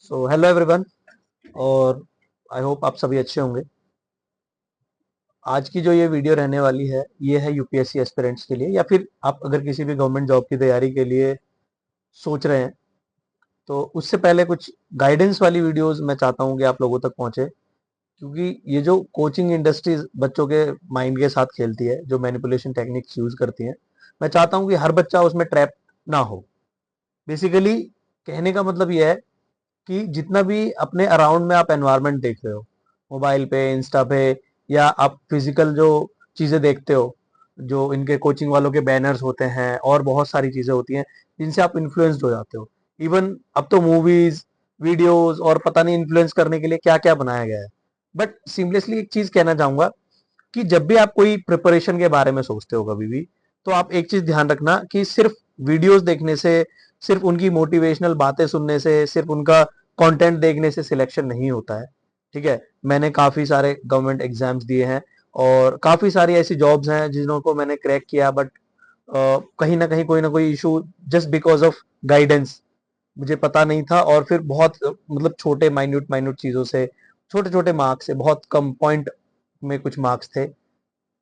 So hello everyone. और I hope आप सभी अच्छे होंगे। आज की जो ये वीडियो रहने वाली है ये है यूपीएससी एस्पिरेंट्स के लिए, या फिर आप अगर किसी भी गवर्नमेंट जॉब की तैयारी के लिए सोच रहे हैं तो उससे पहले कुछ गाइडेंस वाली वीडियोस मैं चाहता हूँ कि आप लोगों तक पहुंचे, क्योंकि ये जो कोचिंग इंडस्ट्रीज बच्चों के माइंड के साथ खेलती है, जो मैनिपुलेशन टेक्निक्स यूज करती हैं, मैं चाहता हूँ कि हर बच्चा उसमें ट्रैप ना हो। बेसिकली कहने का मतलब यह है कि जितना भी अपने अराउंड में आप एनवायरनमेंट देख रहे हो, मोबाइल पे, इंस्टा पे, या आप फिजिकल जो चीजें देखते हो, जो इनके कोचिंग वालों के बैनर्स होते हैं और बहुत सारी चीजें होती हैं जिनसे आप इन्फ्लुएंस्ड हो जाते हो। इवन अब तो मूवीज, वीडियोस और पता नहीं इन्फ्लुएंस करने के लिए क्या क्या बनाया गया है। बट सिंपलेसली एक चीज कहना चाहूंगा कि जब भी आप कोई प्रिपरेशन के बारे में सोचते हो कभी भी, तो आप एक चीज ध्यान रखना कि सिर्फ वीडियोस देखने से, सिर्फ उनकी मोटिवेशनल बातें सुनने से, सिर्फ उनका कंटेंट देखने से सिलेक्शन नहीं होता है। ठीक है, मैंने काफी सारे गवर्नमेंट एग्जाम्स दिए हैं और काफी सारी ऐसी जॉब्स हैं जिन्हों को मैंने क्रैक किया, बट कहीं ना कोई issue, just because of guidance, मुझे पता नहीं था। और फिर बहुत मतलब छोटे माइन्यूट माइन्यूट चीजों से, छोटे छोटे मार्क्स से, बहुत कम पॉइंट में कुछ मार्क्स थे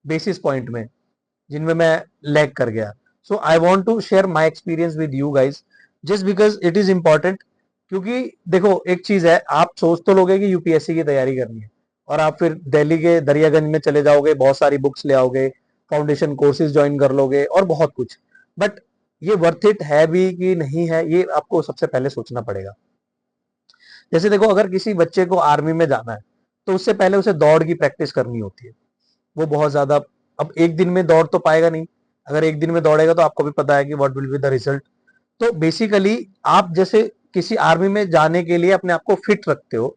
बेसिस पॉइंट में, जिनमें मैं लैग कर गया। So I want to share my experience with you guys, just because it is important. क्योंकि देखो एक चीज है, आप सोच तो लोगे कि यूपीएससी की तैयारी करनी है और आप फिर दिल्ली के दरियागंज में चले जाओगे, बहुत सारी बुक्स ले आओगे, फाउंडेशन कोर्सेज ज्वाइन कर लोगे और बहुत कुछ। बट ये वर्थ इट है भी कि नहीं है, ये आपको सबसे पहले सोचना पड़ेगा। जैसे देखो, अगर किसी बच्चे को आर्मी में जाना है तो उससे पहले उसे दौड़ की प्रैक्टिस करनी होती है। वो बहुत ज्यादा, अब एक दिन में दौड़ तो पाएगा नहीं। अगर एक दिन में दौड़ेगा तो आपको भी पता है कि what will be the result. तो बेसिकली आप जैसे किसी आर्मी में जाने के लिए अपने आप को फिट रखते हो,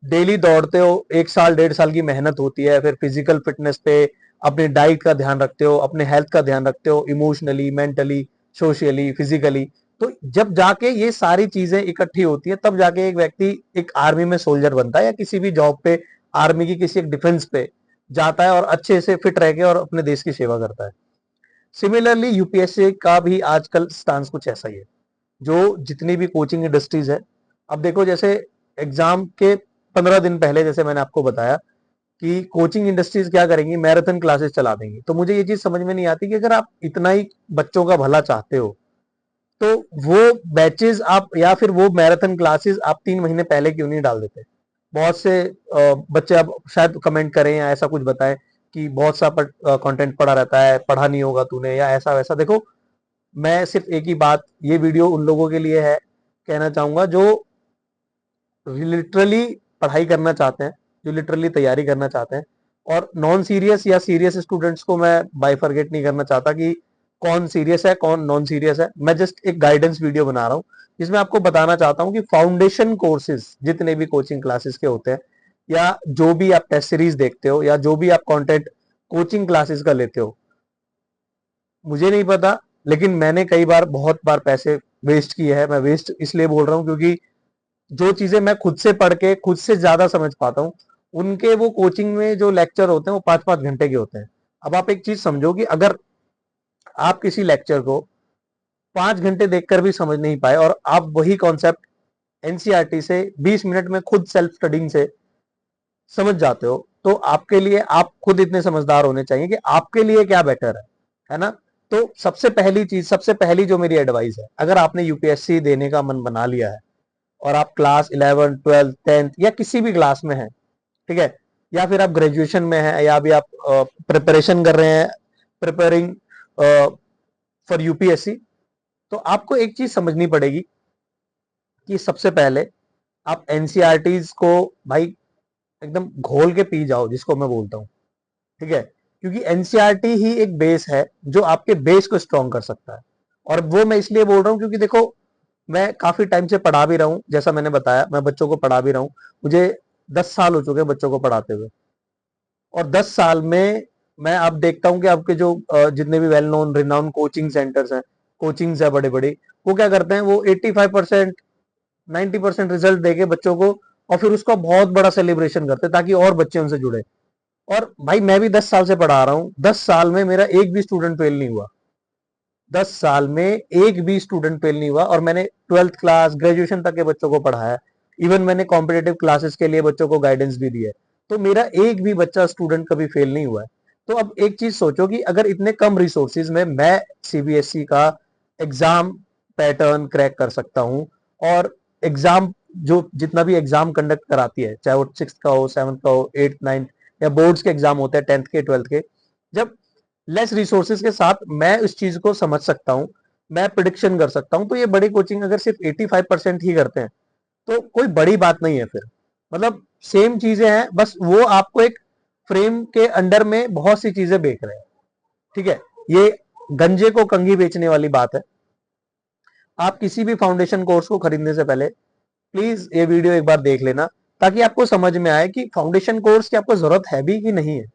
डेली दौड़ते हो, 1 साल 1.5 साल की मेहनत होती है, फिर फिजिकल फिटनेस पे, अपने डाइट का ध्यान रखते हो, अपने हेल्थ का ध्यान रखते हो, इमोशनली, मेंटली, सोशली, फिजिकली। तो जब जाके ये सारी चीजें इकट्ठी होती है, तब जाके एक व्यक्ति एक आर्मी में सोल्जर बनता है, या किसी भी जॉब पे, आर्मी की किसी एक डिफेंस पे जाता है और अच्छे से फिट रह के और अपने देश की सेवा करता है। सिमिलरली यूपीएससी का भी आजकल स्टांस कुछ ऐसा ही है। जो जितनी भी कोचिंग इंडस्ट्रीज है, अब देखो जैसे एग्जाम के 15 दिन पहले, जैसे मैंने आपको बताया कि कोचिंग इंडस्ट्रीज क्या करेंगी, मैराथन क्लासेस चला देंगी। तो मुझे ये चीज समझ में नहीं आती कि अगर आप इतना ही बच्चों का भला चाहते हो तो वो बैचेस आप, या फिर वो मैराथन क्लासेस आप 3 महीने पहले क्यों नहीं डाल देते। बहुत से बच्चे अब शायद कमेंट करें या ऐसा कुछ बताएं कि बहुत सा कंटेंट पड़ा रहता है, पढ़ा नहीं होगा तूने, या ऐसा वैसा। देखो, मैं सिर्फ एक ही बात, ये वीडियो उन लोगों के लिए है, कहना चाहूंगा जो लिटरली पढ़ाई करना चाहते हैं, जो लिटरली तैयारी करना चाहते हैं। और नॉन सीरियस या सीरियस स्टूडेंट्स को मैं बाइफरगेट नहीं करना चाहता कि कौन सीरियस है कौन नॉन सीरियस है। मैं जस्ट एक गाइडेंस वीडियो बना रहा हूँ जिसमें आपको बताना चाहता हूँ कि फाउंडेशन कोर्सेज जितने भी कोचिंग क्लासेस के होते हैं, या जो भी आप टेस्ट सीरीज देखते हो, या जो भी आप कंटेंट कोचिंग क्लासेस का लेते हो, मुझे नहीं पता, लेकिन मैंने कई बार, बहुत बार पैसे वेस्ट किए हैं। मैं वेस्ट इसलिए बोल रहा हूँ क्योंकि जो चीजें मैं खुद से पढ़ के खुद से ज्यादा समझ पाता हूँ, उनके वो कोचिंग में जो लेक्चर होते हैं वो 5-5 घंटे के होते हैं। अब आप एक चीज समझो कि अगर आप किसी लेक्चर को 5 घंटे देखकर भी समझ नहीं पाए और आप वही कॉन्सेप्ट एनसीईआरटी से 20 मिनट में खुद सेल्फ स्टडिंग से समझ जाते हो, तो आपके लिए, आप खुद इतने समझदार होने चाहिए कि आपके लिए क्या बेटर है ना। तो सबसे पहली चीज, सबसे पहली जो मेरी एडवाइस है, अगर आपने यूपीएससी देने का मन बना लिया है और आप क्लास 11 12 10th या किसी भी क्लास में हैं, ठीक है, या फिर आप ग्रेजुएशन में हैं, या अभी आप प्रिपरेशन कर रहे हैं, प्रिपेयरिंग फॉर यूपीएससी, तो आपको एक चीज समझनी पड़ेगी कि सबसे पहले आप एनसीईआरटीज को भाई एकदम घोल के पी जाओ, जिसको मैं बोलता हूँ। ठीक है, क्योंकि एनसीईआरटी ही एक बेस है जो आपके बेस को स्ट्रॉन्ग कर सकता है। और वो मैं इसलिए बोल रहा हूँ क्योंकि देखो, मैं काफी टाइम से पढ़ा भी रहा हूँ, जैसा मैंने बताया, मैं बच्चों को पढ़ा भी रहा हूँ। मुझे 10 साल हो चुके हैं बच्चों को पढ़ाते हुए, और 10 साल में मैं अब देखता हूँ कि आपके जो जितने भी well known renown coaching centres हैं, कोचिंग्स है बड़े बड़े, वो क्या करते हैं, वो 85% 90% रिजल्ट देके बच्चों को, और फिर उसका बहुत बड़ा सेलिब्रेशन करते हैं ताकि और बच्चे उनसे जुड़े। और भाई मैं भी 10 साल से पढ़ा रहा हूँ, 10 साल में मेरा एक भी स्टूडेंट फेल नहीं हुआ। 10 साल में एक भी स्टूडेंट फेल नहीं हुआ, और मैंने 12th क्लास ग्रेजुएशन तक के बच्चों को पढ़ाया, इवन मैंने कॉम्पिटेटिव क्लासेस के लिए बच्चों को गाइडेंस भी दी है, तो मेरा एक भी बच्चा स्टूडेंट कभी फेल नहीं हुआ है। तो अब एक चीज सोचो कि अगर इतने कम रिसोर्सेज में मैं सीबीएसई का एग्जाम पैटर्न क्रैक कर सकता हूं, और एग्जाम जो जितना भी एग्जाम कंडक्ट कराती है, चाहे वो 6th का हो, 7th का हो, 8th 9th, या बोर्ड्स के एग्जाम होते हैं 10th के 12th के, जब लेस रिसोर्सेज के साथ मैं इस चीज को समझ सकता हूं, मैं प्रिडिक्शन कर सकता हूं, तो ये बड़ी कोचिंग अगर सिर्फ 85% ही करते हैं तो कोई बड़ी बात नहीं है फिर। मतलब सेम चीजें हैं, बस वो आपको एक फ्रेम के अंडर में बहुत सी चीजें बेच रहे हैं। ठीक है, ये गंजे को कंघी बेचने वाली बात है। आप किसी भी फाउंडेशन कोर्स को खरीदने से पहले प्लीज ये वीडियो एक बार देख लेना, ताकि आपको समझ में आए कि फाउंडेशन कोर्स की आपको जरूरत है भी कि नहीं है।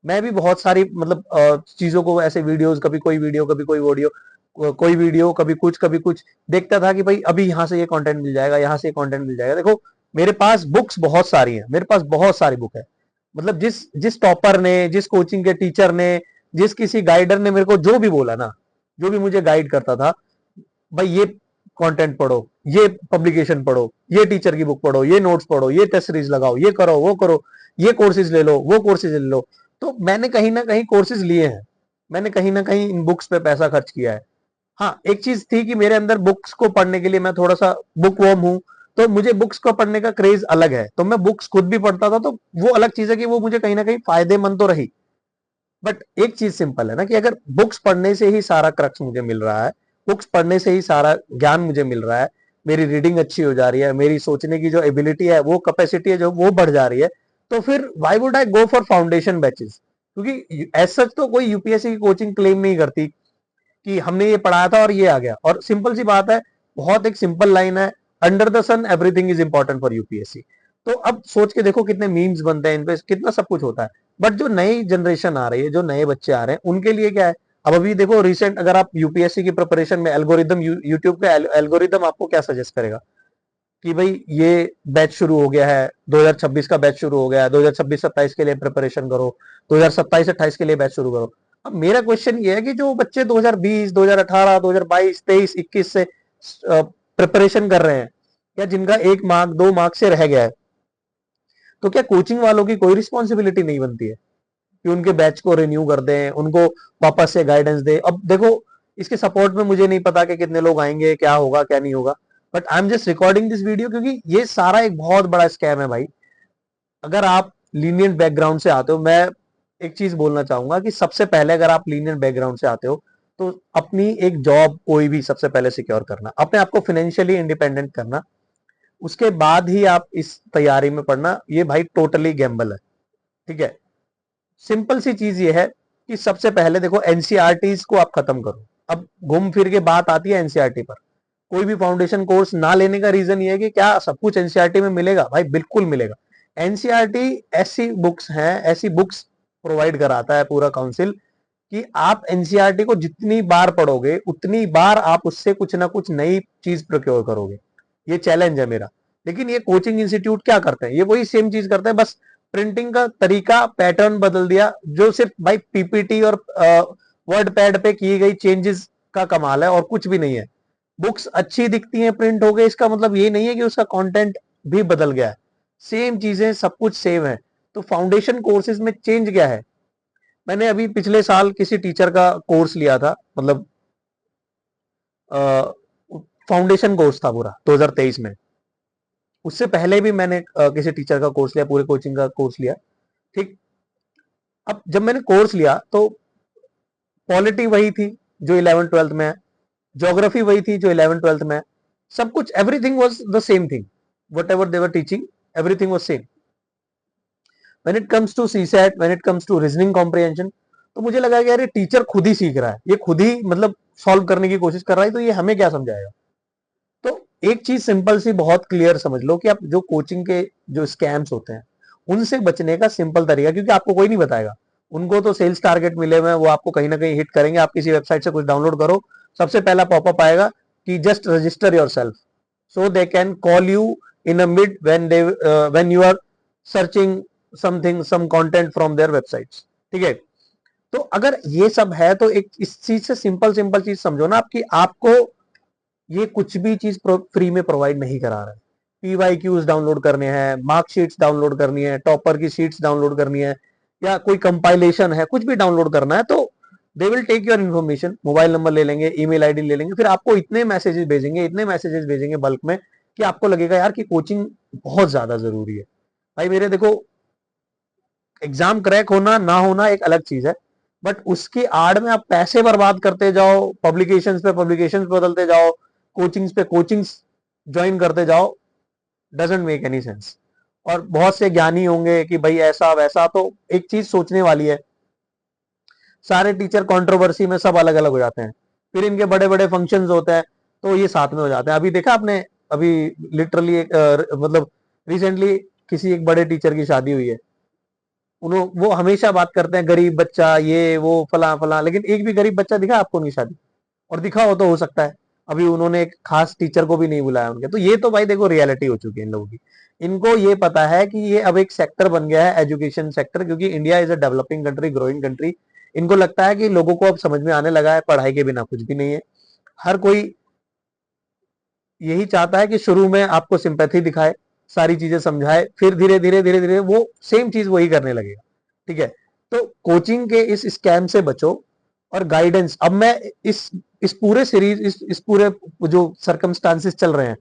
मैं भी बहुत सारी मतलब चीजों को, ऐसे वीडियोस, कभी कोई वीडियो कभी कोई वीडियो, कोई वीडियो कभी कुछ देखता था कि भाई अभी यहाँ से ये कंटेंट मिल जाएगा, यहाँ से ये कंटेंट मिल जाएगा। देखो मेरे पास बुक्स बहुत सारी हैं, मेरे पास बहुत सारी बुक है। मतलब जिस जिस टॉपर ने, जिस कोचिंग के टीचर ने, जिस किसी गाइडर ने मेरे को जो भी बोला ना, जो भी मुझे गाइड करता था, भाई ये कंटेंट पढ़ो, ये पब्लिकेशन पढ़ो, ये टीचर की बुक पढ़ो, ये नोट्स पढ़ो, ये टेस्ट सीरीज लगाओ, ये करो, वो करो, ये कोर्सेज ले लो, वो कोर्सेज ले लो। तो मैंने कहीं ना कहीं कोर्सेज लिए हैं, मैंने कहीं ना कहीं इन बुक्स पे पैसा खर्च किया है। हाँ, एक चीज थी कि मेरे अंदर बुक्स को पढ़ने के लिए, मैं थोड़ा सा बुक वर्म हूं, तो मुझे बुक्स को पढ़ने का क्रेज अलग है, तो मैं बुक्स खुद भी पढ़ता था, तो वो अलग चीज है कि वो मुझे कहीं ना कहीं फायदेमंद तो रही। बट एक चीज सिंपल है ना, कि अगर बुक्स पढ़ने से ही सारा क्रक्स मुझे मिल रहा है, बुक्स पढ़ने से ही सारा ज्ञान मुझे मिल रहा है, मेरी रीडिंग अच्छी हो जा रही है, मेरी सोचने की जो एबिलिटी है, वो कैपेसिटी है जो, वो बढ़ जा रही है, तो फिर why would I go for foundation batches? क्योंकि एज सच तो कोई यूपीएससी की कोचिंग क्लेम नहीं करती कि हमने ये पढ़ाया था और ये आ गया। और सिंपल सी बात है, बहुत एक सिंपल लाइन है, under the sun everything is important for UPSC. तो अब सोच के देखो कितने मीम्स बनते हैं इन पे, कितना सब कुछ होता है। बट जो नई जनरेशन आ रही है, जो नए बच्चे आ रहे हैं, उनके लिए क्या है? अब अभी देखो रिसेंट, अगर आप यूपीएससी की प्रिपरेशन में एल्गोरिदम, यूट्यूब का एल्गोरिदम आपको क्या सजेस्ट करेगा कि भाई ये बैच शुरू हो गया है, 2026 का बैच शुरू हो गया है, 2026-27 के लिए प्रिपरेशन करो, 2027-28 के लिए बैच शुरू करो। अब मेरा क्वेश्चन ये है कि जो बच्चे 2020, 2018, 2022, 23, 21 से प्रिपरेशन कर रहे हैं, या जिनका 1 मार्क 2 मार्क से रह गया है, तो क्या कोचिंग वालों की कोई रिस्पॉन्सिबिलिटी नहीं बनती है कि उनके बैच को रिन्यू कर दें, उनको वापस से गाइडेंस दें? अब देखो, इसके सपोर्ट में मुझे नहीं पता कि कितने लोग आएंगे, क्या होगा क्या नहीं होगा, but I am just recording this video, क्योंकि ये सारा एक बहुत बड़ा स्कैम है भाई। अगर आप लीनियंट बैकग्राउंड से आते हो, मैं एक चीज बोलना चाहूंगा कि सबसे पहले अगर आप लीनियंट बैकग्राउंड से आते हो, तो अपनी एक जॉब कोई भी सबसे पहले सिक्योर करना, अपने आपको फाइनेंशियली इंडिपेंडेंट करना, उसके बाद ही आप इस तैयारी में पढ़ना। ये भाई टोटली गैम्बल है। ठीक है, सिंपल सी चीज ये है कि सबसे पहले देखो एनसीईआरटीज को आप खत्म करो। अब घूम फिर के बात आती है एनसीईआरटी पर। कोई भी फाउंडेशन कोर्स ना लेने का रीजन ये है कि क्या सब कुछ एनसीईआरटी में मिलेगा? भाई बिल्कुल मिलेगा। एनसीईआरटी ऐसी बुक्स हैं, ऐसी बुक्स प्रोवाइड कराता है पूरा काउंसिल, कि आप एनसीईआरटी को जितनी बार पढ़ोगे उतनी बार आप उससे कुछ ना कुछ नई चीज प्रोक्योर करोगे। ये चैलेंज है मेरा। लेकिन ये कोचिंग इंस्टीट्यूट क्या करते हैं? ये वही सेम चीज करते हैं, बस प्रिंटिंग का तरीका, पैटर्न बदल दिया, जो सिर्फ भाई पीपीटी और वर्ड पैड पे की गई चेंजेस का कमाल है, और कुछ भी नहीं है। बुक्स अच्छी दिखती हैं प्रिंट हो गए, इसका मतलब ये नहीं है कि उसका कंटेंट भी बदल गया है। सेम चीजें, सब कुछ सेम है। तो फाउंडेशन कोर्सेज में चेंज क्या है? मैंने अभी पिछले साल किसी टीचर का कोर्स लिया था, मतलब फाउंडेशन कोर्स था पूरा 2023 में। उससे पहले भी मैंने किसी टीचर का कोर्स लिया, पूरे कोचिंग का कोर्स लिया। ठीक, अब जब मैंने कोर्स लिया तो पॉलिटी वही थी जो 11th-12th में है, ज्योग्राफी वही थी जो 11th-12th में है, सब कुछ, everything was the same thing, whatever they were teaching, everything was same. When it comes to CSAT, when it comes to reasoning comprehension, तो मुझे लगा कि यार ये टीचर खुद ही सीख रहा है, ये खुद ही मतलब सॉल्व करने की कोशिश कर रहा है, तो ये हमें क्या समझाएगा? तो एक चीज सिंपल सी बहुत क्लियर समझ लो कि आप जो कोचिंग के जो स्कैम्स होते हैं, उनसे बचने का सिंपल तरीका, क्योंकि आपको कोई नहीं बताएगा। उनको तो सेल्स टारगेट मिले हुए हैं, वो आपको कहीं ना कहीं हिट करेंगे। आप किसी वेबसाइट से कुछ डाउनलोड करो, सबसे पहला पॉपअप आएगा कि just register yourself, so they can call you in a mid when you are searching something, some content from their websites। ठीक है, तो अगर ये सब है तो एक इस चीज से सिंपल सिंपल चीज समझो ना, आपकी आपको ये कुछ भी चीज फ्री में प्रोवाइड नहीं करा रहा है। PYQs डाउनलोड करने हैं, मार्कशीट्स डाउनलोड करनी है, टॉपर की शीट्स डाउनलोड करनी है, या कोई कंपाइलेशन है, कुछ भी डाउनलोड करना है, तो they will take your information, mobile number ले लेंगे, ईमेल आईडी ले लेंगे, फिर आपको इतने मैसेजेस भेजेंगे बल्क में कि आपको लगेगा यार कि कोचिंग बहुत ज्यादा जरूरी है। भाई मेरे देखो, एग्जाम क्रैक होना ना होना एक अलग चीज है, बट उसकी आड़ में आप पैसे बर्बाद करते जाओ, पब्लिकेशंस बदलते जाओ, कोचिंग्स पे कोचिंग्स ज्वाइन करते जाओ, डजंट मेक एनी सेंस। और बहुत से ज्ञानी होंगे कि भाई ऐसा वैसा, तो एक चीज सोचने वाली है, सारे टीचर कंट्रोवर्सी में सब अलग अलग हो जाते हैं, फिर इनके बड़े बड़े फंक्शंस होते हैं तो ये साथ में हो जाते हैं। अभी देखा आपने, अभी लिटरली एक मतलब रिसेंटली किसी एक बड़े टीचर की शादी हुई है, उन्होंने वो हमेशा बात करते हैं गरीब बच्चा ये वो फला फला, लेकिन एक भी गरीब बच्चा दिखा आपको उनकी शादी? और दिखा हो तो हो सकता है अभी उन्होंने एक खास टीचर को भी नहीं बुलाया उनके। तो ये तो भाई देखो रियलिटी हो चुकी है इन लोगों की। इनको ये पता है कि ये अब एक सेक्टर बन गया है, एजुकेशन सेक्टर, क्योंकि India is a developing country, growing country. इनको लगता है कि लोगों को अब समझ में आने लगा है पढ़ाई के बिना कुछ भी नहीं है। हर कोई यही चाहता है कि शुरू में आपको सिंपैथी दिखाए, सारी चीजें समझाए, फिर धीरे धीरे धीरे धीरे वो सेम चीज वही करने लगेगा। ठीक है, तो कोचिंग के इस स्कैम से बचो। और गाइडेंस, अब मैं इस पूरे सीरीज, इस पूरे जो सरकमस्टांसिस चल रहे हैं,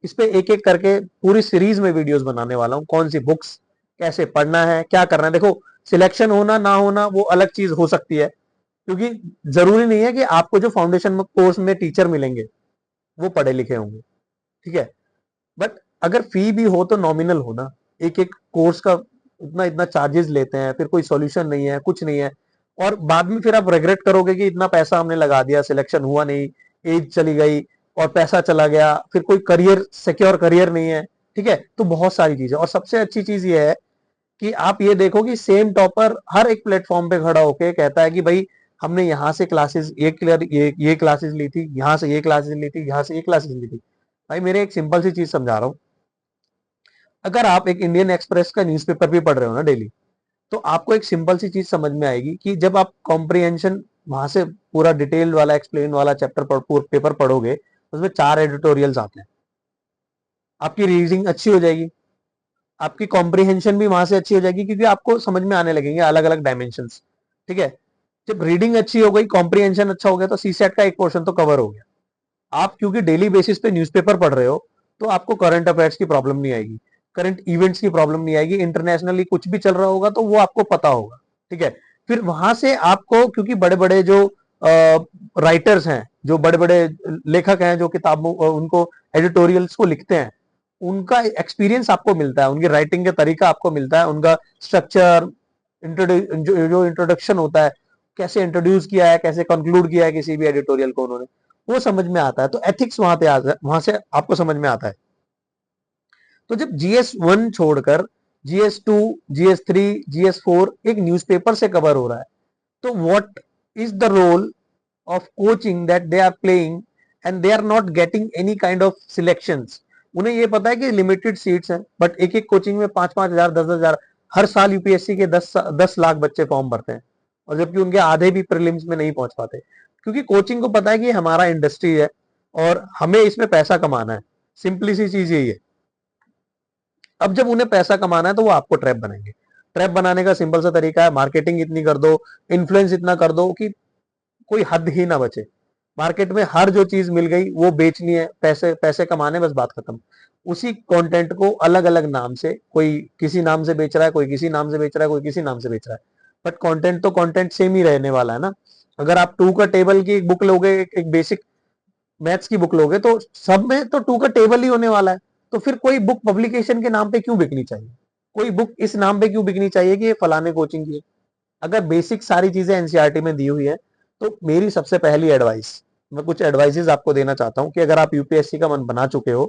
इस पे एक एक करके पूरी सीरीज में वीडियोस बनाने वाला हूं। कौन सी बुक्स, कैसे पढ़ना है, क्या करना है। देखो, सिलेक्शन होना ना होना वो अलग चीज हो सकती है, क्योंकि जरूरी नहीं है कि आपको जो फाउंडेशन कोर्स में टीचर मिलेंगे वो पढ़े लिखे होंगे। ठीक है, बट अगर फी भी हो तो नॉमिनल हो ना। एक एक कोर्स का इतना इतना चार्जेस लेते हैं, फिर कोई सॉल्यूशन नहीं है, कुछ नहीं है, और बाद में फिर आप रिग्रेट करोगे कि इतना पैसा हमने लगा दिया, सिलेक्शन हुआ नहीं, एज चली गई और पैसा चला गया, फिर कोई करियर, सिक्योर करियर नहीं है। ठीक है, तो बहुत सारी चीजें। और सबसे अच्छी चीज ये है कि आप ये देखो कि सेम टॉपर हर एक प्लेटफॉर्म पे खड़ा होके कहता है कि भाई हमने यहाँ से क्लासेस ये क्लासेस ली थी, यहाँ से ये क्लासेस ली थी, यहाँ से ये क्लासेस ली थी। भाई मेरे एक सिंपल सी चीज समझा रहा हूँ, अगर आप एक इंडियन एक्सप्रेस का न्यूज़पेपर भी पढ़ रहे हो ना डेली, तो आपको एक सिंपल सी चीज समझ में आएगी कि जब आप कॉम्प्रिहेंशन वहां से पूरा डिटेल वाला एक्सप्लेन वाला पेपर पढ़ोगे, उसमें 4 एडिटोरियल्स आते हैं। आपकी रीडिंग अच्छी हो जाएगी, आपकी कॉम्प्रिहेंशन भी वहां से अच्छी हो जाएगी, क्योंकि आपको समझ में आने लगेंगे अलग अलग डायमेंशन। ठीक है, जब रीडिंग अच्छी हो गई, कॉम्प्रिहेंशन अच्छा हो गया, तो सीसेट का एक पोर्शन तो कवर हो गया। आप क्योंकि डेली बेसिस पे न्यूज़पेपर पढ़ रहे हो, तो आपको करंट अफेयर्स की प्रॉब्लम नहीं आएगी, करंट इवेंट्स की प्रॉब्लम नहीं आएगी, इंटरनेशनली कुछ भी चल रहा होगा तो वो आपको पता होगा। ठीक है, फिर वहां से आपको, क्योंकि बड़े बड़े जो राइटर्स हैं, जो बड़े बड़े लेखक हैं, जो किताबों उनको एडिटोरियल्स को लिखते हैं, उनका एक्सपीरियंस आपको मिलता है, उनकी राइटिंग का तरीका आपको मिलता है, उनका स्ट्रक्चर, जो इंट्रोडक्शन होता है, कैसे इंट्रोड्यूस किया है, कैसे कंक्लूड किया है किसी भी एडिटोरियल को उन्होंने, वो समझ में आता है। तो एथिक्स वहां पे आता है, वहां से आपको समझ में आता है। तो जब GS1 छोड़कर GS2, GS3, GS4 एक न्यूज़पेपर से कवर हो रहा है, तो what is the role of coaching that they are playing and they are not getting any kind of selections? उन्हें ये पता है कि लिमिटेड सीट्स हैं, बट एक एक कोचिंग में 5-5 हजार, 10-10 हजार, हर साल यूपीएससी के 10 लाख बच्चे फॉर्म भरते हैं, और जबकि उनके आधे भी प्रीलिम्स में नहीं पहुंच पाते, क्योंकि कोचिंग को पता है कि हमारा इंडस्ट्री है और हमें इसमें पैसा कमाना है। सिंपली सी चीज यही है। अब जब उन्हें पैसा कमाना है तो वो आपको ट्रैप बनाएंगे। ट्रैप बनाने का सिंपल सा तरीका है, मार्केटिंग इतनी कर दो, इन्फ्लुएंस इतना कर दो कि कोई हद ही ना बचे। मार्केट में हर जो चीज मिल गई वो बेचनी है, पैसे पैसे कमाने, बस बात खत्म। उसी कंटेंट को अलग अलग नाम से, कोई किसी नाम से बेच रहा है, कोई किसी नाम से बेच रहा है, कोई किसी नाम से बेच रहा है, बट कंटेंट तो कंटेंट सेम ही रहने वाला है ना। अगर आप 2 का टेबल की एक बुक लोगे, एक बेसिक मैथ्स की बुक लोगे, तो सब में तो 2 का टेबल ही होने वाला है। तो फिर कोई बुक पब्लिकेशन के नाम पे क्यों बिकनी चाहिए, कोई बुक इस नाम पे क्यों बिकनी चाहिए कि ये फलाने कोचिंग की है? अगर बेसिक सारी चीजें एनसीईआरटी में दी हुई है, तो मेरी सबसे पहली एडवाइस, मैं कुछ एडवाइसेस आपको देना चाहता हूं कि अगर आप यूपीएससी का मन बना चुके हो,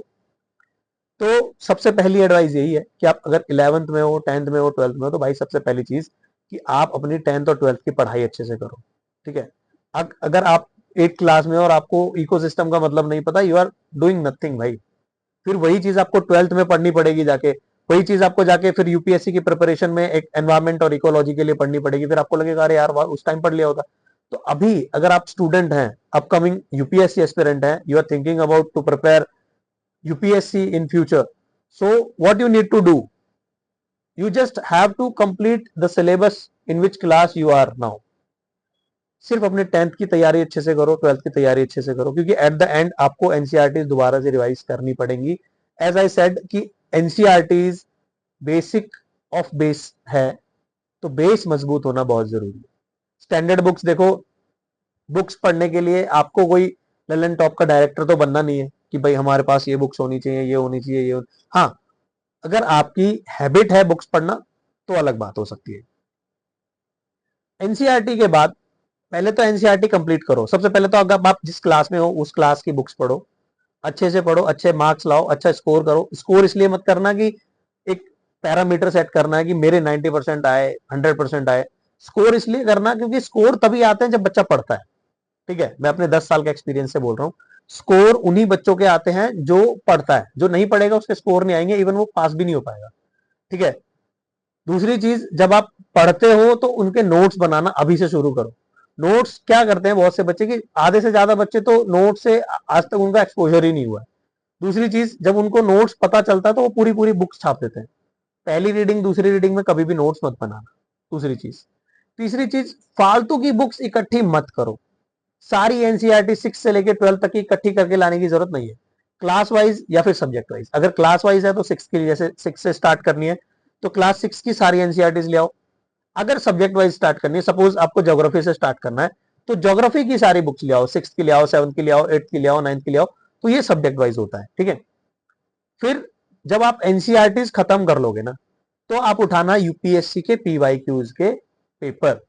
तो सबसे पहली एडवाइस यही है कि आप अगर 11th में हो, 10th में हो, 12th में हो, तो भाई सबसे पहली चीज कि आप अपनी 10th और 12th की पढ़ाई अच्छे से करो। ठीक है, अगर आप 8th क्लास में हो और आपको इकोसिस्टम का मतलब नहीं पता, यू आर डूइंग नथिंग भाई। फिर वही चीज आपको 12th में पढ़नी पड़ेगी जाके। वही चीज आपको जाके फिर यूपीएससी की प्रिपरेशन में एक एनवायरमेंट और इकोलॉजी के लिए पढ़नी पड़ेगी, फिर आपको लगेगा अरे यार उस टाइम पढ़ लिया होता। तो अभी अगर आप स्टूडेंट हैं, अपकमिंग यूपीएससी एस्पिरेंट हैं, you are thinking about to prepare UPSC in future, so what you need to do, you just have to complete the syllabus in which class you are now। सिर्फ अपने 10th की तैयारी अच्छे से करो, 12th की तैयारी अच्छे से करो, क्योंकि एट द एंड आपको एनसीईआरटी दोबारा से रिवाइज करनी पड़ेंगी। एज आई सेड कि एनसीईआरटी बेसिक ऑफ बेस है, तो बेस मजबूत होना बहुत जरूरी है। स्टैंडर्ड बुक्स देखो, बुक्स पढ़ने के लिए आपको कोई ललन टॉप का डायरेक्टर तो बनना नहीं है कि भाई हमारे पास ये बुक्स होनी चाहिए, ये होनी चाहिए, ये हाँ, अगर आपकी हैबिट है बुक्स पढ़ना तो अलग बात हो सकती है। एनसीईआरटी के बाद पहले तो एनसीईआरटी कंप्लीट करो। सबसे पहले तो अगर आप जिस क्लास में हो उस क्लास की बुक्स पढ़ो, अच्छे से पढ़ो, अच्छे मार्क्स लाओ, अच्छा स्कोर करो। स्कोर इसलिए मत करना कि एक पैरामीटर सेट करना है कि मेरे 90% आए, 100% आए। स्कोर इसलिए करना क्योंकि स्कोर तभी आते हैं जब बच्चा पढ़ता है। ठीक है, मैं अपने 10 साल के एक्सपीरियंस से बोल रहा हूँ। स्कोर उन्हीं बच्चों के आते हैं जो पढ़ता है, जो नहीं पढ़ेगा उसके स्कोर नहीं आएंगे, इवन वो पास भी नहीं हो पाएगा। ठीक है, दूसरी चीज, जब आप पढ़ते हो तो उनके नोट्स बनाना अभी से शुरू करो। नोट्स क्या करते हैं बहुत से बच्चे की, आधे से ज्यादा बच्चे तो नोट से आज तक उनका एक्सपोजर ही नहीं हुआ है। दूसरी चीज, जब उनको नोट्स पता चलता है तो वो पूरी पूरी बुक्स छाप देते हैं। पहली रीडिंग दूसरी रीडिंग में कभी भी नोट्स मत बनाना, दूसरी चीज। तीसरी चीज, फालतू की बुक्स इकट्ठी मत करो। सारी एनसीईआरटी 6 से लेकर 12 तक की इकट्ठी करके लाने की जरूरत नहीं है। क्लास वाइज या फिर सब्जेक्ट वाइज, अगर क्लास वाइज है तो 6 की, जैसे 6 से स्टार्ट करनी है तो क्लास 6 की सारी एनसीईआरटीज ले आओ। अगर सब्जेक्ट वाइज स्टार्ट करनी है, सपोज आपको ज्योग्राफी से स्टार्ट करना है, तो ज्योग्राफी की सारी बुक्स ले आओ, 6 की ले आओ, 7 की ले आओ, 8 की ले आओ, 9 की ले आओ। तो ये सब्जेक्ट वाइज होता है। ठीक है, फिर जब आप एनसीईआरटीज खत्म कर लोगे ना, तो आप उठाना यूपीएससी के पीवाईक्यूज के पेपर।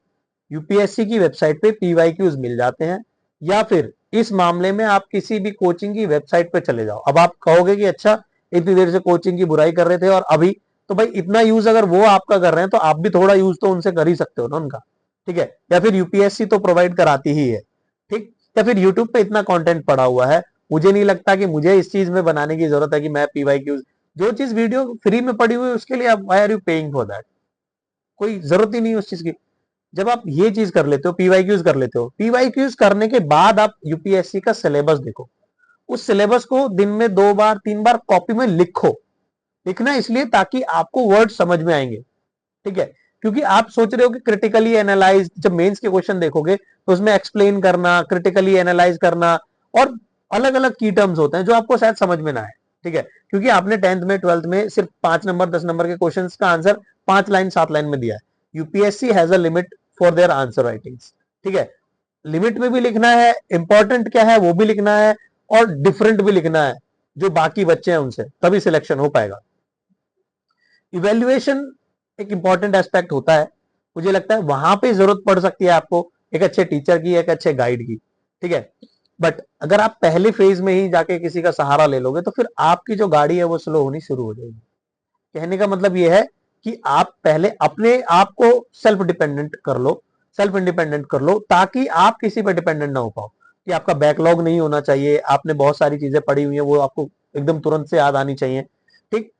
यूपीएससी की वेबसाइट पे पीवाईक्यूज मिल जाते हैं, या फिर इस मामले में आप किसी भी कोचिंग की वेबसाइट पे चले जाओ। अब आप कहोगे कि अच्छा, इतनी देर से कोचिंग की बुराई कर रहे थे और अभी, तो भाई इतना यूज अगर वो आपका कर रहे हैं तो आप भी थोड़ा यूज तो उनसे कर ही सकते हो ना उनका। ठीक है, या फिर यूपीएससी तो प्रोवाइड कराती ही है। ठीक, या फिर यूट्यूब पे इतना कंटेंट पड़ा हुआ है, मुझे नहीं लगता कि मुझे इस चीज में बनाने की जरूरत है कि मैं पीवाईक्यूज, जो चीज वीडियो फ्री में पड़ी हुई है उसके लिए आप why are you paying for that, कोई जरूरत ही नहीं है उस चीज की। जब आप ये चीज कर लेते हो, पीवाईक्यूज कर लेते हो, पीवाईक्यूज करने के बाद आप यूपीएससी का सिलेबस देखो। उस सिलेबस को दिन में 2 बार 3 बार कॉपी में लिखो। लिखना इसलिए ताकि आपको वर्ड समझ में आएंगे। ठीक है, क्योंकि आप सोच रहे हो कि क्रिटिकली एनालाइज, जब मेंस के क्वेश्चन देखोगे तो उसमें एक्सप्लेन करना, क्रिटिकली एनालाइज करना, और अलग अलग की टर्म्स होते हैं जो आपको शायद समझ में ना आए। ठीक है, क्योंकि आपने 10th में 12th में सिर्फ 5 नंबर 10 नंबर के क्वेश्चंस का आंसर 5 लाइन 7 लाइन में दिया है। UPSC has a limit for their answer writings. ठीक है, लिमिट में भी लिखना है, इंपॉर्टेंट क्या है वो भी लिखना है, और डिफरेंट भी लिखना है जो बाकी बच्चे हैं उनसे, तभी सिलेक्शन हो पाएगा। इवेल्युएशन एक इंपॉर्टेंट एस्पेक्ट होता है, मुझे लगता है वहां पे जरूरत पड़ सकती है आपको एक अच्छे टीचर की, एक अच्छे गाइड की। ठीक है, बट अगर आप पहले फेज में ही जाके किसी का सहारा ले लोगे तो फिर आपकी जो गाड़ी है वो स्लो होनी शुरू हो जाएगी। कहने का मतलब ये है कि आप पहले अपने आप को सेल्फ डिपेंडेंट कर लो, सेल्फ इंडिपेंडेंट कर लो, ताकि आप किसी पर डिपेंडेंट ना हो पाओ। कि आपका बैकलॉग नहीं होना चाहिए, आपने बहुत सारी चीजें पढ़ी हुई है वो आपको एकदम तुरंत से याद आनी चाहिए। ठीक,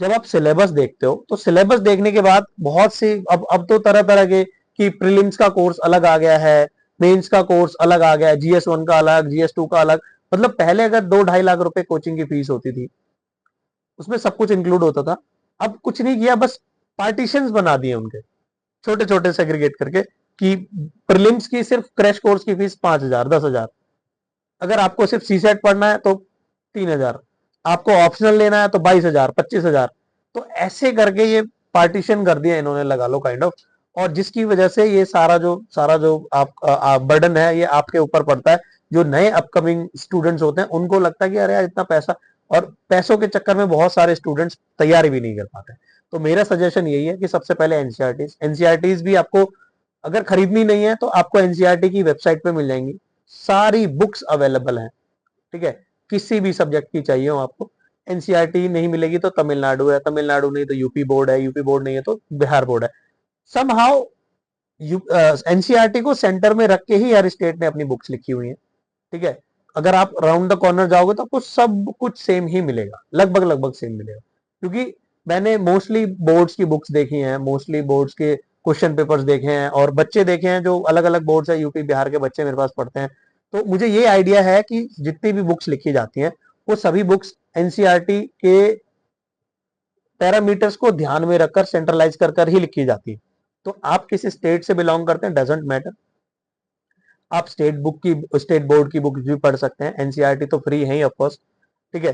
जब आप सिलेबस देखते हो तो सिलेबस देखने के बाद बहुत सी, अब तो तरह तरह के, कि प्रीलिम्स का कोर्स अलग आ गया है, मेंस का कोर्स अलग आ गया है, GS1 का अलग, GS2 का अलग। मतलब पहले अगर 2-2.5 लाख रुपए कोचिंग की फीस होती थी, उसमें सब कुछ इंक्लूड होता था। अब कुछ नहीं किया, बस पार्टीशंस बना दिए उनके, छोटे छोटे सेग्रीगेट करके, कि प्रीलिम्स की सिर्फ क्रैश कोर्स की फीस 5,000 10,000, अगर आपको सिर्फ सी सेट पढ़ना है तो 3,000, आपको ऑप्शनल लेना है तो 22,000 25,000। तो ऐसे करके ये पार्टीशन कर दिया इन्होंने, लगा लो काइंड ऑफ। और जिसकी वजह से ये सारा जो आप बर्डन है ये आपके ऊपर पड़ता है। जो नए अपकमिंग स्टूडेंट्स होते हैं उनको लगता है कि अरे यार इतना पैसा, और पैसों के चक्कर में बहुत सारे स्टूडेंट्स तैयारी भी नहीं कर पाते। तो मेरा सजेशन यही है कि सबसे पहले एनसीईआरटीज भी आपको अगर खरीदनी नहीं है तो आपको एनसीईआरटी की वेबसाइट पे मिल जाएंगी, सारी बुक्स अवेलेबल हैं। ठीक है, किसी भी सब्जेक्ट की चाहिए हो आपको। एनसीईआरटी नहीं मिलेगी तो तमिलनाडु है, तमिलनाडु नहीं तो यूपी बोर्ड है, यूपी बोर्ड नहीं है तो बिहार बोर्ड है। समहाउ एनसीईआरटी को सेंटर में रख के ही हर स्टेट ने अपनी बुक्स लिखी हुई है। ठीक है, अगर आप राउंड द कॉर्नर जाओगे तो आपको सब कुछ सेम ही मिलेगा, लगभग लगभग सेम मिलेगा। क्योंकि मैंने मोस्टली बोर्ड्स की बुक्स देखी हैं, मोस्टली बोर्ड्स के क्वेश्चन पेपर्स देखे हैं और बच्चे देखे हैं जो अलग अलग बोर्ड्स है, यूपी बिहार के बच्चे मेरे पास पढ़ते हैं। तो मुझे ये आइडिया है कि जितनी भी बुक्स लिखी जाती हैं वो सभी बुक्स एनसीईआरटी के पैरामीटर्स को ध्यान में रखकर सेंट्रलाइज कर कर ही लिखी जाती है। तो आप किस स्टेट से बिलोंग करते हैं डजेंट मैटर, आप स्टेट बोर्ड की बुक्स भी पढ़ सकते हैं, एनसीईआरटी तो फ्री है ही ऑफकोर्स। ठीक है,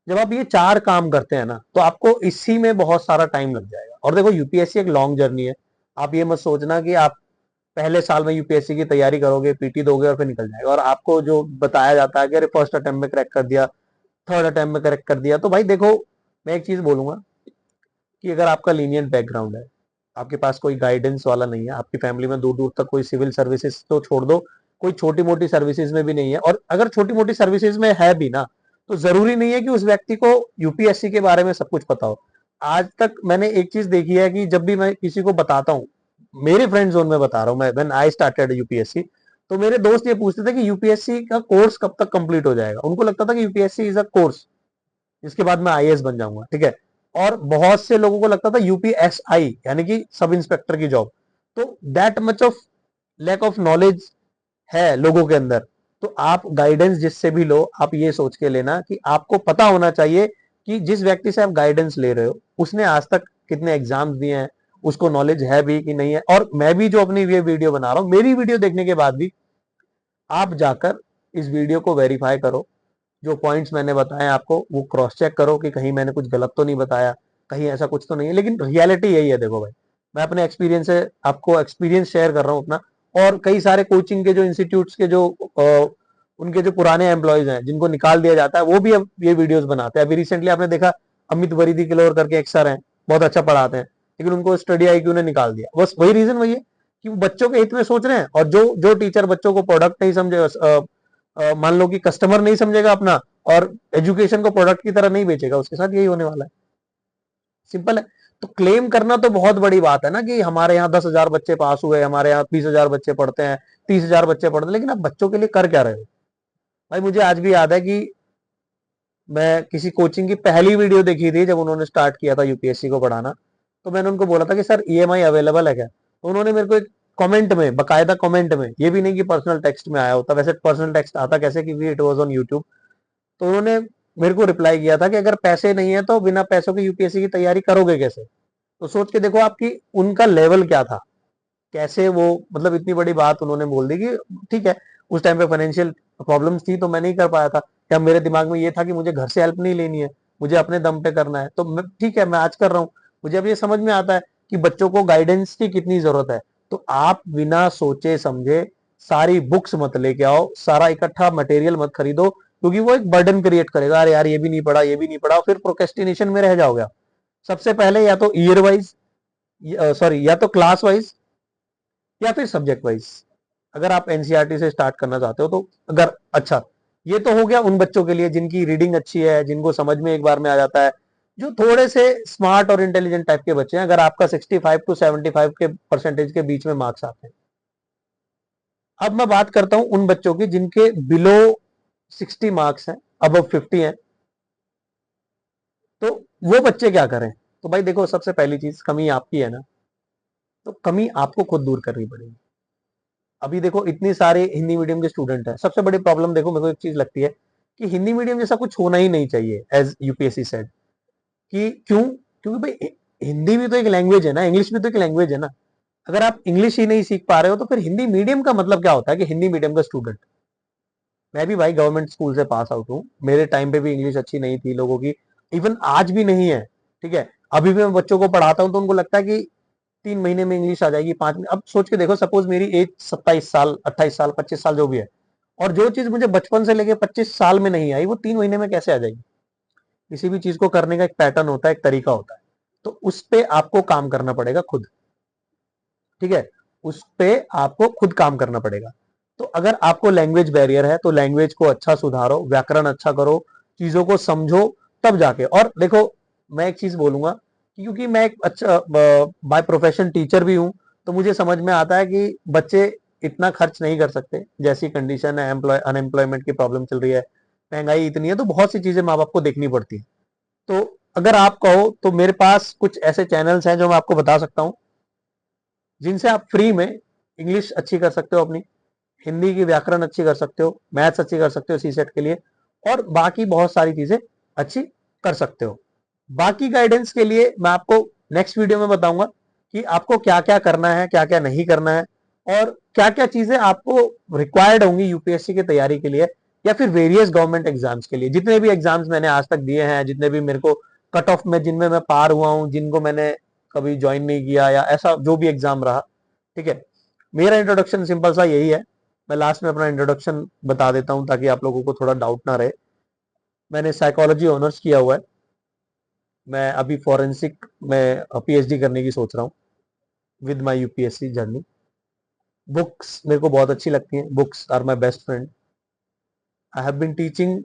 जब आप ये 4 काम करते हैं ना तो आपको इसी में बहुत सारा टाइम लग जाएगा। और देखो यूपीएससी एक लॉन्ग जर्नी है, आप ये मत सोचना कि आप पहले साल में यूपीएससी की तैयारी करोगे, पीटी दोगे और फिर निकल जाएगा। और आपको जो बताया जाता है कि अरे फर्स्ट अटेम्प्ट में क्रैक कर दिया, थर्ड अटेम्प्ट में करेक्ट कर दिया, तो भाई देखो मैं एक चीज बोलूंगा कि अगर आपका लीनियंट बैकग्राउंड है, आपके पास कोई गाइडेंस वाला नहीं है, आपकी फैमिली में दूर दूर तक कोई सिविल सर्विसेज तो छोड़ दो, कोई छोटी मोटी सर्विसेज में भी नहीं है, और अगर छोटी मोटी सर्विसेज में है भी ना तो जरूरी नहीं है कि उस व्यक्ति को यूपीएससी के बारे में सब कुछ पता हो। आज तक मैंने एक चीज देखी है कि जब भी मैं किसी को बताता हूँ, मेरे फ्रेंड जोन में बता रहा हूँ मैं, व्हेन आई स्टार्टेड यूपीएससी, तो मेरे दोस्त ये पूछते थे कि यूपीएससी का कोर्स कब तक कंप्लीट हो जाएगा। उनको लगता था कि यूपीएससी इज अ कोर्स, जिसके बाद मैं आईएएस बन जाऊंगा। ठीक है, और बहुत से लोगों को लगता था यूपीएसआई यानी कि सब इंस्पेक्टर की जॉब। तो that much of lack of knowledge है लोगों के अंदर। तो आप गाइडेंस जिससे भी लो, आप ये सोच के लेना कि आपको पता होना चाहिए कि जिस व्यक्ति से आप गाइडेंस ले रहे हो उसने आज तक कितने एग्जाम्स दिए हैं, उसको नॉलेज है भी कि नहीं है। और मैं भी जो अपनी ये वीडियो बना रहा हूं, मेरी वीडियो देखने के बाद भी आप जाकर इस वीडियो को वेरीफाई करो, जो पॉइंट्स मैंने बताए आपको वो क्रॉस चेक करो कि कहीं मैंने कुछ गलत तो नहीं बताया, कहीं ऐसा कुछ तो नहीं है। लेकिन रियलिटी यही है, देखो भाई मैं अपने एक्सपीरियंस से आपको एक्सपीरियंस शेयर कर रहा हूँ अपना। और कई सारे कोचिंग के जो इंस्टीट्यूट्स के जो उनके जो पुराने एम्प्लॉयज हैं जिनको निकाल दिया जाता है, वो भी अब ये वीडियोस बनाते हैं। अभी रिसेंटली आपने देखा अमित वरीदी किलोर करके एक सर हैं, बहुत अच्छा पढ़ाते हैं, लेकिन उनको स्टडी आईक्यू ने निकाल दिया। बस वही रीजन वही है कि वो बच्चों के हित में सोच रहे हैं, और जो जो टीचर बच्चों को प्रोडक्ट नहीं समझे, मान लो कि कस्टमर नहीं समझेगा अपना और एजुकेशन को प्रोडक्ट की तरह नहीं बेचेगा, उसके साथ यही होने वाला है। सिंपल है। तो क्लेम करना तो बहुत बड़ी बात है ना कि हमारे यहाँ 10,000 बच्चे पास हुए, हमारे यहाँ 20,000 बच्चे पढ़ते हैं, 30,000 बच्चे पढ़ते हैं, लेकिन आप बच्चों के लिए कर क्या रहे हो? भाई मुझे आज भी याद है कि मैं किसी कोचिंग की पहली वीडियो देखी थी जब उन्होंने स्टार्ट किया था यूपीएससी को पढ़ाना। तो मैंने उनको बोला था कि सर ईएमआई अवेलेबल है क्या? तो उन्होंने मेरे को एक कमेंट में, बकायदा कमेंट में, ये भी नहीं कि पर्सनल टेक्स्ट में आया होता, वैसे पर्सनल टेक्स्ट आता कैसे, क्योंकि इट वाज ऑन यूट्यूब। तो उन्होंने मेरे को रिप्लाई किया था कि अगर पैसे नहीं है तो बिना पैसों के यूपीएससी की तैयारी करोगे कैसे? तो सोच के देखो आपकी उनका लेवल क्या था, कैसे वो, मतलब इतनी बड़ी बात उन्होंने बोल दी कि ठीक है, उस टाइम पे फाइनेंशियल प्रॉब्लम्स थी तो मैं नहीं कर पाया था, या मेरे दिमाग में ये था कि मुझे घर से हेल्प नहीं लेनी है, मुझे अपने दम पे करना है। तो ठीक है, मैं आज कर रहा हूँ। मुझे अब ये समझ में आता है कि बच्चों को गाइडेंस की कितनी जरूरत है। तो आप बिना सोचे समझे सारी बुक्स मत लेके आओ, सारा इकट्ठा मटेरियल मत खरीदो, क्योंकि वो एक बर्डन क्रिएट करेगा। अरे यार ये भी नहीं पढ़ा, ये भी नहीं पढ़ा, फिर प्रोक्रेस्टिनेशन में रह जाओगे आप। सबसे पहले या तो ईयर वाइज, सॉरी, या तो क्लास वाइज या फिर सब्जेक्ट वाइज, अगर आप एनसीईआरटी से स्टार्ट करना चाहते हो तो। अगर अच्छा, ये तो हो गया उन बच्चों के लिए जिनकी रीडिंग अच्छी है, जिनको समझ में एक बार में आ जाता है, जो थोड़े से स्मार्ट और इंटेलिजेंट टाइप के बच्चे हैं, अगर आपका 65 टू 75 के परसेंटेज के बीच में मार्क्स आते हैं। अब मैं बात करता हूं उन बच्चों की जिनके बिलो 60 मार्क्स हैं, अब 50 हैं। तो वो बच्चे क्या करें? तो भाई देखो, सबसे पहली चीज, कमी आपकी है ना, तो कमी आपको खुद दूर करनी पड़ेगी। अभी देखो इतनी सारे हिंदी मीडियम के स्टूडेंट हैं, सबसे बड़ी प्रॉब्लम देखो मेरे को एक चीज लगती है कि हिंदी मीडियम जैसा कुछ होना ही नहीं चाहिए एज यूपीएससी सेड। कि क्यों? क्योंकि भाई हिंदी भी तो एक लैंग्वेज है ना, इंग्लिश भी तो एक लैंग्वेज है ना। अगर आप इंग्लिश ही नहीं सीख पा रहे हो तो फिर हिंदी मीडियम का मतलब क्या होता है कि हिंदी मीडियम का स्टूडेंट। मैं भी भाई गवर्नमेंट स्कूल से पास आउट हूँ, मेरे टाइम पे भी इंग्लिश अच्छी नहीं थी लोगों की, इवन आज भी नहीं है। ठीक है, अभी भी मैं बच्चों को पढ़ाता हूँ तो उनको लगता है कि 3 महीने में इंग्लिश आ जाएगी, 5 महीने। अब सोच के देखो, सपोज मेरी एज 27 साल, 28 साल, 25 साल जो भी है, और जो चीज मुझे बचपन से लेके 25 साल में नहीं आई वो 3 महीने में कैसे आ जाएगी? किसी भी चीज को करने का एक पैटर्न होता है, एक तरीका होता है। तो उस पे आपको काम करना पड़ेगा खुद। ठीक है, उस पे आपको खुद काम करना पड़ेगा। तो अगर आपको लैंग्वेज बैरियर है तो लैंग्वेज को अच्छा सुधारो, व्याकरण अच्छा करो, चीजों को समझो, तब जाके। और देखो, मैं एक चीज बोलूंगा कि क्योंकि मैं एक अच्छा बाय प्रोफेशन टीचर भी हूं, तो मुझे समझ में आता है कि बच्चे इतना खर्च नहीं कर सकते, जैसी कंडीशन है, अनएम्प्लॉयमेंट की प्रॉब्लम चल रही है, महंगाई इतनी है, तो बहुत सी चीजें माँ बाप को देखनी पड़ती है। तो अगर आप कहो तो मेरे पास कुछ ऐसे चैनल्स हैं जो मैं आपको बता सकता हूं, जिनसे आप फ्री में इंग्लिश अच्छी कर सकते हो, अपनी हिंदी की व्याकरण अच्छी कर सकते हो, मैथ्स अच्छी कर सकते हो सीसेट के लिए, और बाकी बहुत सारी चीजें अच्छी कर सकते हो। बाकी गाइडेंस के लिए मैं आपको नेक्स्ट वीडियो में बताऊंगा कि आपको क्या क्या करना है, क्या क्या नहीं करना है, और क्या क्या चीजें आपको रिक्वायर्ड होंगी यूपीएससी की तैयारी के लिए, या फिर वेरियस गवर्नमेंट एग्जाम्स के लिए। जितने भी एग्जाम्स मैंने आज तक दिए हैं, जितने भी मेरे को कट ऑफ में जिनमें मैं पार हुआ हूं, जिनको मैंने कभी ज्वाइन नहीं किया, या ऐसा जो भी एग्जाम रहा, ठीक है। मेरा इंट्रोडक्शन सिंपल सा यही है। मैं लास्ट में अपना इंट्रोडक्शन बता देता हूं ताकि आप लोगों को थोड़ा डाउट ना रहे। मैंने साइकोलॉजी ऑनर्स किया हुआ है। मैं अभी फॉरेंसिक में पीएचडी करने की सोच रहा हूँ with my UPSC journey. Books मेरे को बहुत अच्छी लगती हैं, books are my best friend. I have been teaching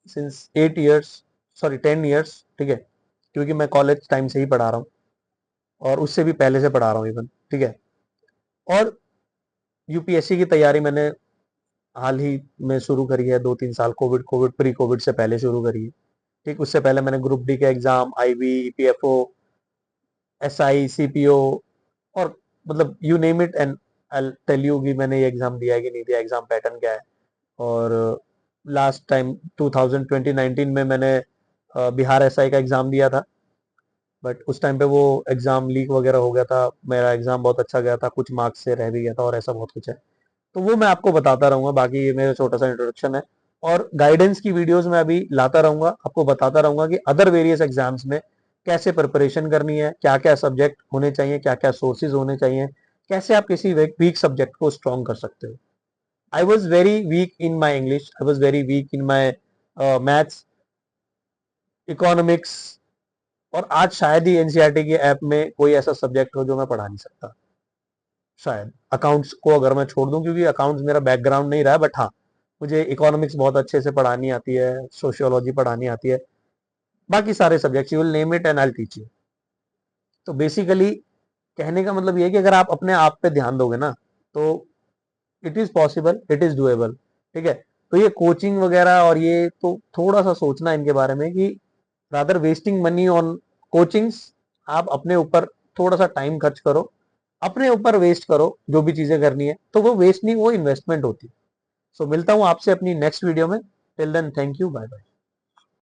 since 8 years, sorry 10 years, ठीक है, क्योंकि मैं कॉलेज टाइम से ही पढ़ा रहा हूँ, और उससे भी पहले से पढ़ा रहा हूँ इवन, ठीक है। और यूपीएससी की तैयारी मैंने हाल ही में शुरू करी है, 2-3 साल, कोविड प्री कोविड से पहले शुरू करी है, ठीक। उससे पहले मैंने ग्रुप डी के exam, IB, EPFO, SI, CPO, और मतलब you name it and I tell you कि मैंने ये एग्जाम दिया है कि नहीं दिया, एग्जाम पैटर्न क्या है। और लास्ट टाइम 2019 में मैंने बिहार एसआई का एग्जाम दिया था, बट उस टाइम पे वो एग्जाम लीक वगैरह हो गया था। मेरा एग्जाम बहुत अच्छा गया था, कुछ मार्क्स से रह भी गया था, और ऐसा बहुत कुछ है। तो वो मैं आपको बताता रहूंगा। बाकी ये मेरा छोटा सा इंट्रोडक्शन है, और गाइडेंस की वीडियोस में अभी लाता रहूंगा, आपको बताता रहूंगा कि अदर वेरियस एग्जाम्स में कैसे प्रिपरेशन करनी है, क्या क्या सब्जेक्ट होने चाहिए, क्या क्या सोर्सेज होने चाहिए, कैसे आप किसी वीक सब्जेक्ट को स्ट्रॉन्ग कर सकते हो। I was very weak in my English, I was very weak in my maths, economics, और आज शायद ही एनसीईआरटी के ऐप में कोई ऐसा सब्जेक्ट हो जो मैं पढ़ा नहीं सकता। शायद अकाउंट्स को अगर मैं छोड़ दूं, क्योंकि अकाउंट्स मेरा बैकग्राउंड नहीं रहा है, बट हाँ, मुझे इकोनॉमिक्स बहुत अच्छे से पढ़ानी आती है, सोशियोलॉजी पढ़ानी आती है, बाकी सारे subjects you will name it and I will teach you. तो बेसिकली कहने का मतलब ये है कि अगर आप अपने आप पे ध्यान दोगे ना, तो it is possible, it is doable, ठीक है। तो ये कोचिंग वगैरह और ये तो थोड़ा सा सोचना इनके बारे में कि rather wasting money on coachings, आप अपने ऊपर थोड़ा सा टाइम खर्च करो, अपने ऊपर वेस्ट करो जो भी चीजें करनी है, तो वो वेस्ट नहीं, वो इन्वेस्टमेंट होती है। सो मिलता हूं आपसे अपनी नेक्स्ट वीडियो में। Till then, thank you, bye bye.